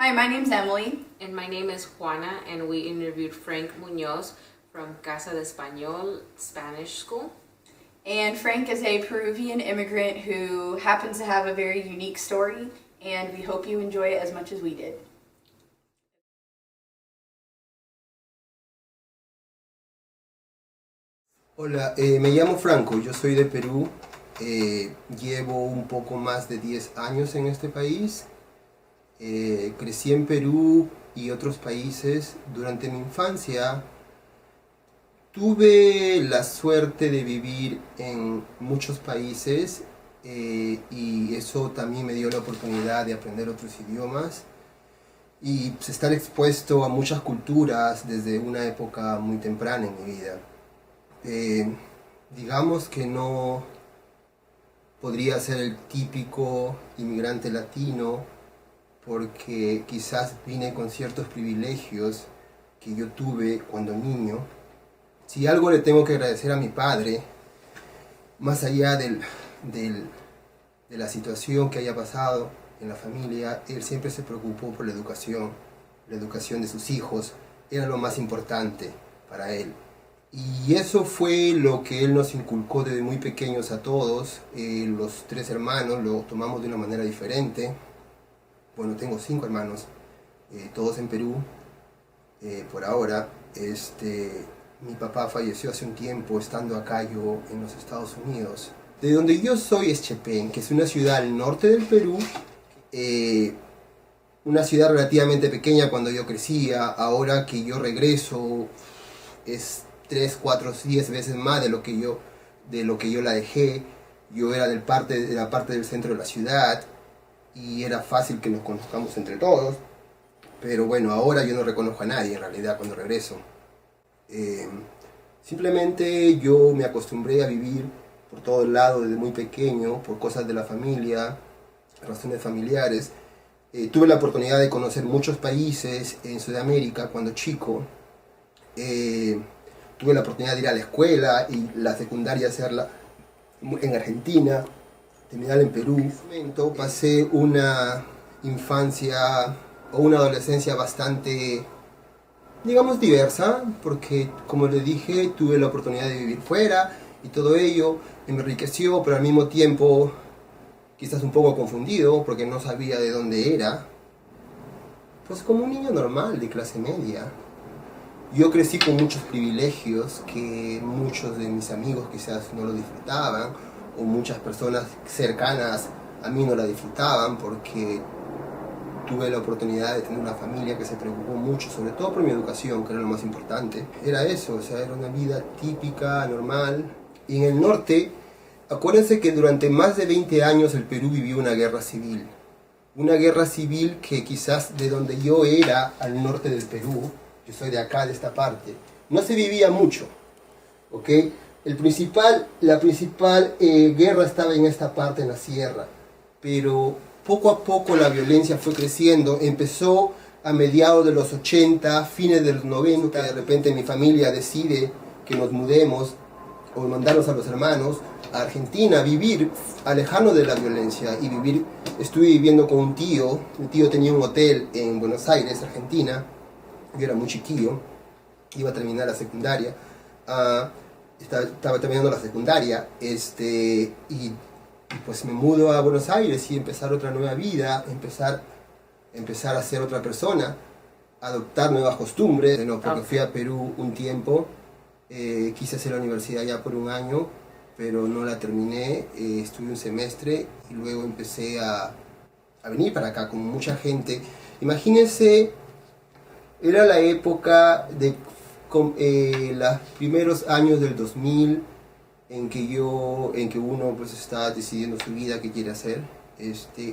Hi, my name's Emily. And my name is Juana, and we interviewed Frank Munoz from Casa de Español Spanish School. And Frank is a Peruvian immigrant who happens to have a very unique story, and we hope you enjoy it as much as we did. Hola, me llamo Franco, yo soy de Perú, llevo un poco más de 10 años en este país, crecí en Perú y otros países. Durante mi infancia tuve la suerte de vivir en muchos países y eso también me dio la oportunidad de aprender otros idiomas y pues, estar expuesto a muchas culturas desde una época muy temprana en mi vida. Digamos que no podría ser el típico inmigrante latino porque quizás vine con ciertos privilegios que yo tuve cuando niño. Si algo le tengo que agradecer a mi padre, más allá de la situación que haya pasado en la familia, él siempre se preocupó por la educación de sus hijos, era lo más importante para él. Y eso fue lo que él nos inculcó desde muy pequeños a todos. Los 3 hermanos lo tomamos de una manera diferente. Bueno, tengo 5 hermanos, todos en Perú, por ahora. Mi papá falleció hace un tiempo estando acá yo en los Estados Unidos. De donde yo soy es Chepén, que es una ciudad al norte del Perú, una ciudad relativamente pequeña cuando yo crecía. Ahora que yo regreso es 3, 4, 10 veces más de lo que yo la dejé. Yo era de la parte del centro de la ciudad y era fácil que nos conozcamos entre todos, pero bueno, ahora yo no reconozco a nadie en realidad cuando regreso. Simplemente yo me acostumbré a vivir por todos lados desde muy pequeño, por cosas de la familia, razones familiares. Tuve la oportunidad de conocer muchos países en Sudamérica cuando chico. Tuve la oportunidad de ir a la escuela y la secundaria hacerla en Argentina, terminar en Perú. En ese momento pasé una infancia o una adolescencia bastante, digamos, diversa, porque como les dije, tuve la oportunidad de vivir fuera y todo ello me enriqueció, pero al mismo tiempo quizás un poco confundido porque no sabía de dónde era. Pues como un niño normal de clase media. Yo crecí con muchos privilegios que muchos de mis amigos quizás no lo disfrutaban, o muchas personas cercanas a mí no la disfrutaban, porque tuve la oportunidad de tener una familia que se preocupó mucho, sobre todo por mi educación, que era lo más importante. Era eso, o sea, era una vida típica, normal. Y en el norte, acuérdense que durante más de 20 años el Perú vivió una guerra civil. Una guerra civil que quizás de donde yo era, al norte del Perú, yo soy de acá, de esta parte, no se vivía mucho, ¿ok? La principal guerra estaba en esta parte, en la sierra, pero poco a poco la violencia fue creciendo. Empezó a mediados de los 80, fines de los 90, de repente mi familia decide que nos mudemos o mandarnos a los hermanos a Argentina, vivir, alejarnos de la violencia y vivir. Estuve viviendo con un tío, mi tío tenía un hotel en Buenos Aires, Argentina. Yo era muy chiquillo, iba a terminar la secundaria, estaba terminando la secundaria, y pues me mudo a Buenos Aires y empezar otra nueva vida, empezar a ser otra persona, adoptar nuevas costumbres. No, porque fui a Perú un tiempo, quise hacer la universidad ya por un año, pero no la terminé, estuve un semestre y luego empecé a venir para acá con mucha gente. Imagínense. Era la época de los primeros años del 2000 en que uno pues está decidiendo su vida, qué quiere hacer.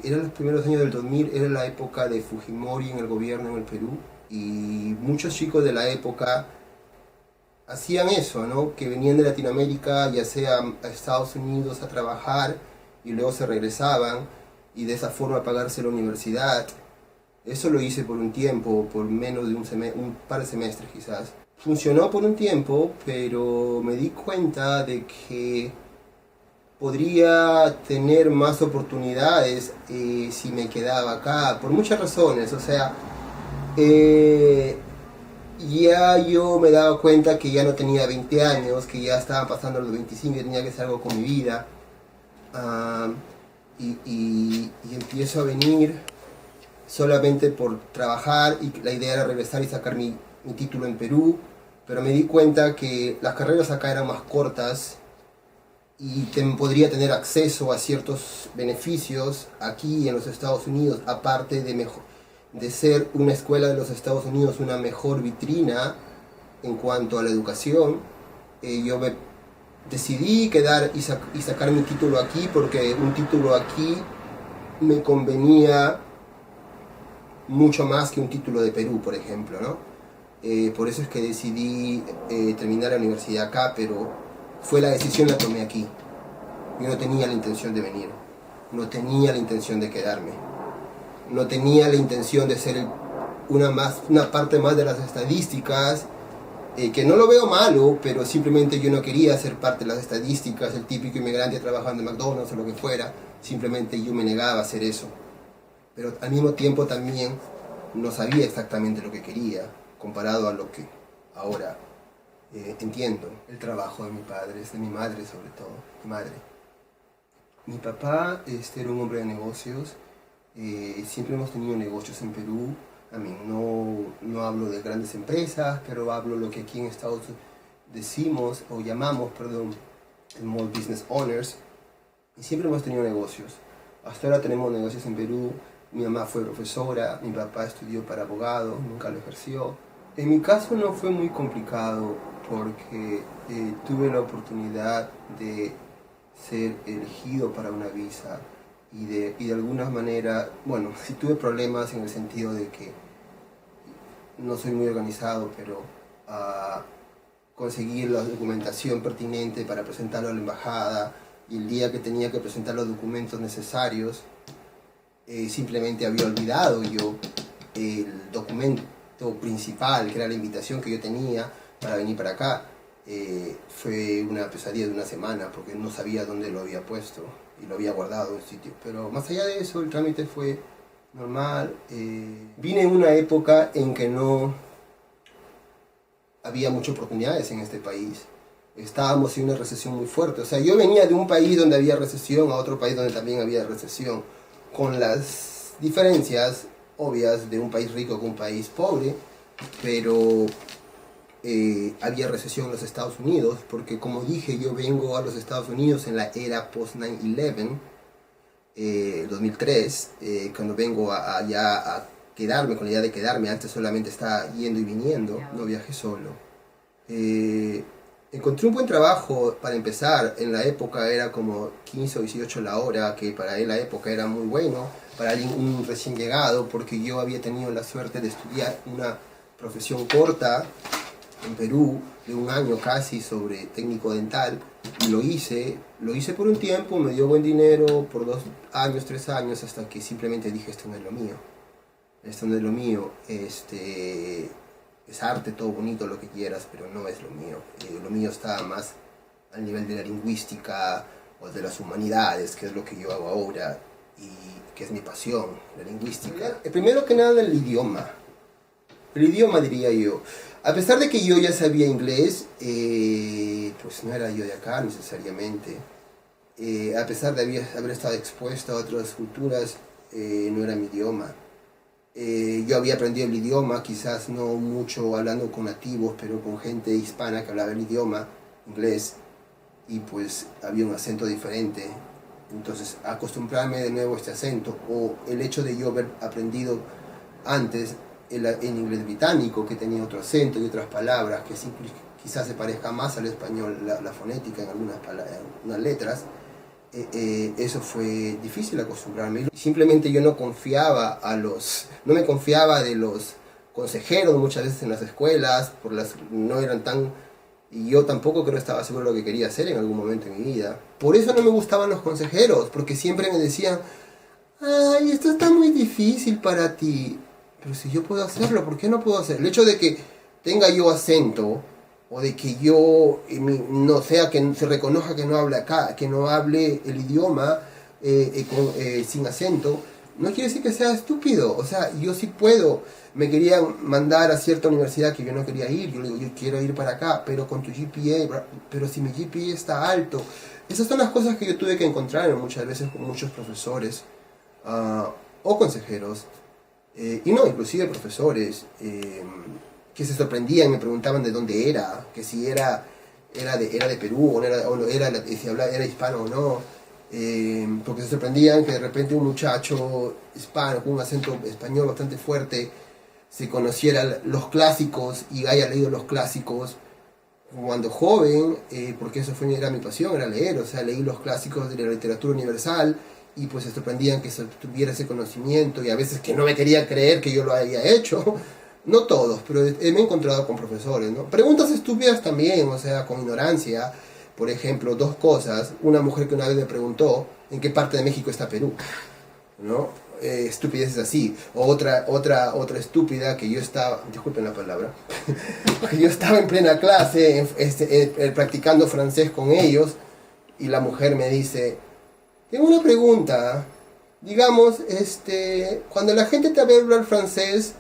Eran los primeros años del 2000, era la época de Fujimori en el gobierno en el Perú, y muchos chicos de la época hacían eso, ¿no? Que venían de Latinoamérica, ya sea a Estados Unidos a trabajar y luego se regresaban y de esa forma pagarse la universidad. Eso lo hice por un tiempo, por menos de un par de semestres quizás. Funcionó por un tiempo, pero me di cuenta de que podría tener más oportunidades si me quedaba acá, por muchas razones. O sea, ya yo me daba cuenta que ya no tenía 20 años, que ya estaban pasando los 25 y tenía que hacer algo con mi vida. Y empiezo a venir solamente por trabajar, y la idea era regresar y sacar mi título en Perú, pero me di cuenta que las carreras acá eran más cortas y podría tener acceso a ciertos beneficios aquí en los Estados Unidos, aparte de ser una escuela de los Estados Unidos una mejor vitrina en cuanto a la educación. Yo decidí quedar y sacar mi título aquí, porque un título aquí me convenía mucho más que un título de Perú, por ejemplo, ¿no? Por eso es que decidí terminar la universidad acá, pero la decisión la tomé aquí. Yo no tenía la intención de venir, no tenía la intención de quedarme, no tenía la intención de ser una parte más de las estadísticas, que no lo veo malo, pero simplemente yo no quería ser parte de las estadísticas, el típico inmigrante trabajando en McDonald's o lo que fuera. Simplemente yo me negaba a hacer eso. Pero al mismo tiempo también no sabía exactamente lo que quería, comparado a lo que ahora entiendo. El trabajo de mi padre, de mi madre sobre todo, mi madre. Mi papá era un hombre de negocios, siempre hemos tenido negocios en Perú. No hablo de grandes empresas, pero hablo lo que aquí en Estados Unidos decimos, o llamamos, small business owners, y siempre hemos tenido negocios. Hasta ahora tenemos negocios en Perú. Mi mamá fue profesora, mi papá estudió para abogado, nunca lo ejerció. En mi caso no fue muy complicado porque tuve la oportunidad de ser elegido para una visa y de alguna manera, bueno, sí tuve problemas en el sentido de que no soy muy organizado, pero conseguí la documentación pertinente para presentarlo a la embajada, y el día que tenía que presentar los documentos necesarios, simplemente había olvidado yo el documento principal, que era la invitación que yo tenía para venir para acá. Fue una pesadilla de una semana porque no sabía dónde lo había puesto y lo había guardado en un sitio. Pero más allá de eso, el trámite fue normal. Vine en una época en que no había muchas oportunidades en este país. Estábamos en una recesión muy fuerte. O sea, yo venía de un país donde había recesión a otro país donde también había recesión, con las diferencias obvias de un país rico con un país pobre, pero había recesión en los Estados Unidos, porque como dije, yo vengo a los Estados Unidos en la era post 9/11, 2003, cuando vengo allá a quedarme, con la idea de quedarme. Antes solamente estaba yendo y viniendo, no viajé solo. Encontré un buen trabajo para empezar. En la época era como 15 o 18 la hora, que para él la época era muy bueno, para un recién llegado, porque yo había tenido la suerte de estudiar una profesión corta en Perú, de un año casi, sobre técnico dental, y lo hice por un tiempo, me dio buen dinero, por 2 años, 3 años, hasta que simplemente dije, esto no es lo mío, es arte, todo bonito, lo que quieras, pero no es lo mío. Lo mío está más al nivel de la lingüística o de las humanidades, que es lo que yo hago ahora y que es mi pasión, la lingüística. Primero que nada, el idioma, diría yo. A pesar de que yo ya sabía inglés, pues no era yo de acá necesariamente. A pesar de haber estado expuesto a otras culturas, no era mi idioma. Yo había aprendido el idioma, quizás no mucho hablando con nativos, pero con gente hispana que hablaba el idioma inglés, y pues había un acento diferente. Entonces, acostumbrarme de nuevo a este acento, o el hecho de yo haber aprendido antes en inglés británico, que tenía otro acento y otras palabras que quizás se parezca más al español, la fonética en algunas letras. Eso fue difícil acostumbrarme. Simplemente yo no me confiaba de los consejeros muchas veces en las escuelas, no eran tan, y yo tampoco creo que estaba seguro de lo que quería hacer en algún momento en mi vida. Por eso no me gustaban los consejeros, porque siempre me decían, ay, esto está muy difícil para ti. Pero si yo puedo hacerlo, ¿por qué no puedo hacerlo? El hecho de que tenga yo acento o de que yo no sea que se reconozca que no hable acá, que no hable el idioma sin acento, no quiere decir que sea estúpido. O sea, yo sí puedo. Me querían mandar a cierta universidad que yo no quería ir. Yo le digo, yo quiero ir para acá, pero con tu GPA, pero si mi GPA está alto. Esas son las cosas que yo tuve que encontrar muchas veces con muchos profesores o consejeros, y no, inclusive profesores, que se sorprendían, me preguntaban de dónde era, que si era de Perú, era hispano o no, porque se sorprendían que de repente un muchacho hispano con un acento español bastante fuerte se conociera los clásicos y haya leído los clásicos cuando joven, porque eso era mi pasión, era leer, o sea, leí los clásicos de la literatura universal y pues se sorprendían que tuviera ese conocimiento y a veces que no me quería creer que yo lo había hecho. No todos, pero me he encontrado con profesores, ¿no? Preguntas estúpidas también, o sea, con ignorancia. Por ejemplo, dos cosas. Una mujer que una vez me preguntó en qué parte de México está Perú, ¿no? Estupideces así. O otra estúpida que yo estaba, disculpen la palabra, que yo estaba en plena clase practicando francés con ellos y la mujer me dice, tengo una pregunta. Digamos, cuando la gente te ve hablar francés,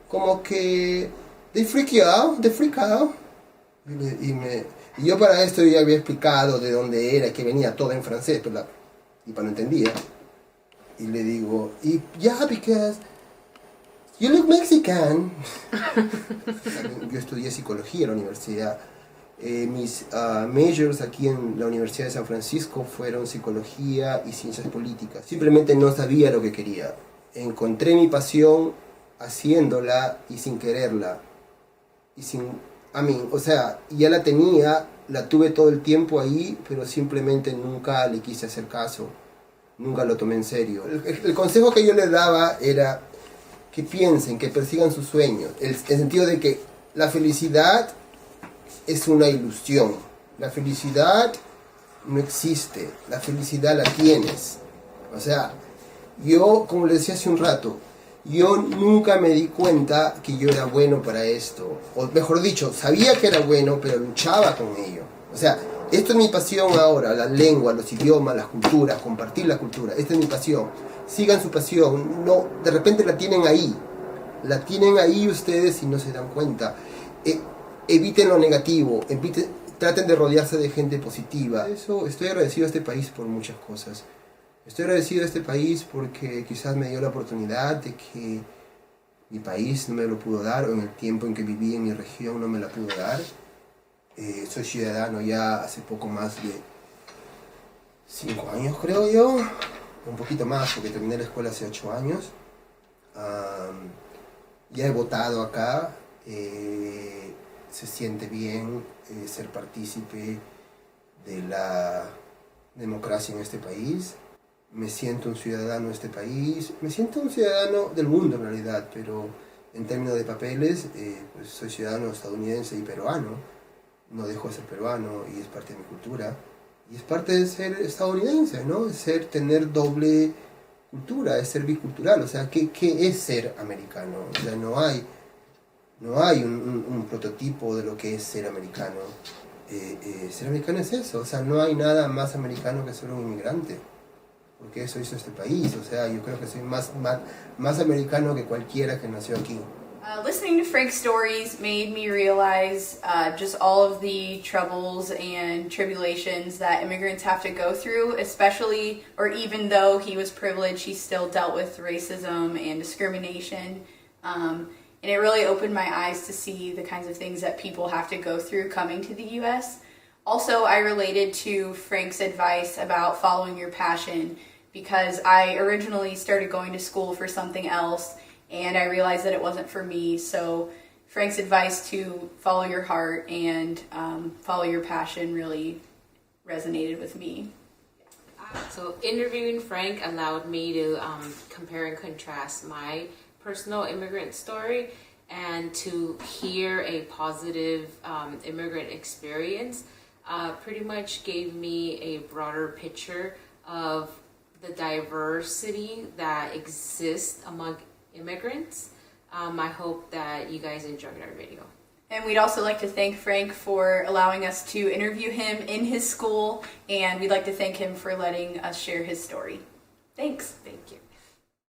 como que they freak out. Y yo para esto ya había explicado de dónde era, que venía todo en francés, pero no entendía. Y le digo, because you look Mexican. Yo estudié psicología en la universidad. Mis majors aquí en la Universidad de San Francisco fueron psicología y ciencias políticas. Simplemente no sabía lo que quería. Encontré mi pasión haciéndola y sin quererla. O sea, ya la tenía, la tuve todo el tiempo ahí, pero simplemente nunca le quise hacer caso. Nunca lo tomé en serio. El consejo que yo les daba era que piensen, que persigan sus sueños. El sentido de que la felicidad es una ilusión. La felicidad no existe. La felicidad la tienes. O sea, yo, como les decía hace un rato, yo nunca me di cuenta que yo era bueno para esto. O mejor dicho, sabía que era bueno, pero luchaba con ello. O sea, esto es mi pasión ahora, la lengua, los idiomas, las culturas, compartir la cultura. Esta es mi pasión. Sigan su pasión. No, de repente la tienen ahí. La tienen ahí ustedes y no se dan cuenta. Eviten lo negativo, traten de rodearse de gente positiva. Eso, estoy agradecido a este país por muchas cosas. Estoy agradecido a este país porque quizás me dio la oportunidad de que mi país no me lo pudo dar, o en el tiempo en que viví en mi región no me la pudo dar. Soy ciudadano ya hace poco más de 5 años, creo yo. Un poquito más, porque terminé la escuela hace 8 años. Ya he votado acá. Se siente bien ser partícipe de la democracia en este país. Me siento un ciudadano de este país, me siento un ciudadano del mundo en realidad, pero en términos de papeles, pues soy ciudadano estadounidense y peruano. No dejo de ser peruano y es parte de mi cultura. Y es parte de ser estadounidense, ¿no? Es tener doble cultura, es ser bicultural. O sea, ¿qué es ser americano? O sea, no hay un prototipo de lo que es ser americano. Ser americano es eso, o sea, no hay nada más americano que ser un inmigrante. Porque eso hizo este país, o sea, yo creo que soy más americano que cualquiera que nació aquí. Listening to Frank's stories made me realize just all of the troubles and tribulations that immigrants have to go through, especially, or even though he was privileged, he still dealt with racism and discrimination. And it really opened my eyes to see the kinds of things that people have to go through coming to the U.S. Also, I related to Frank's advice about following your passion because I originally started going to school for something else and I realized that it wasn't for me. So Frank's advice to follow your heart and follow your passion really resonated with me. So interviewing Frank allowed me to compare and contrast my personal immigrant story and to hear a positive immigrant experience pretty much gave me a broader picture of the diversity that exists among immigrants. I hope that you guys enjoyed our video. And we'd also like to thank Frank for allowing us to interview him in his school, and we'd like to thank him for letting us share his story. Thanks. Thank you.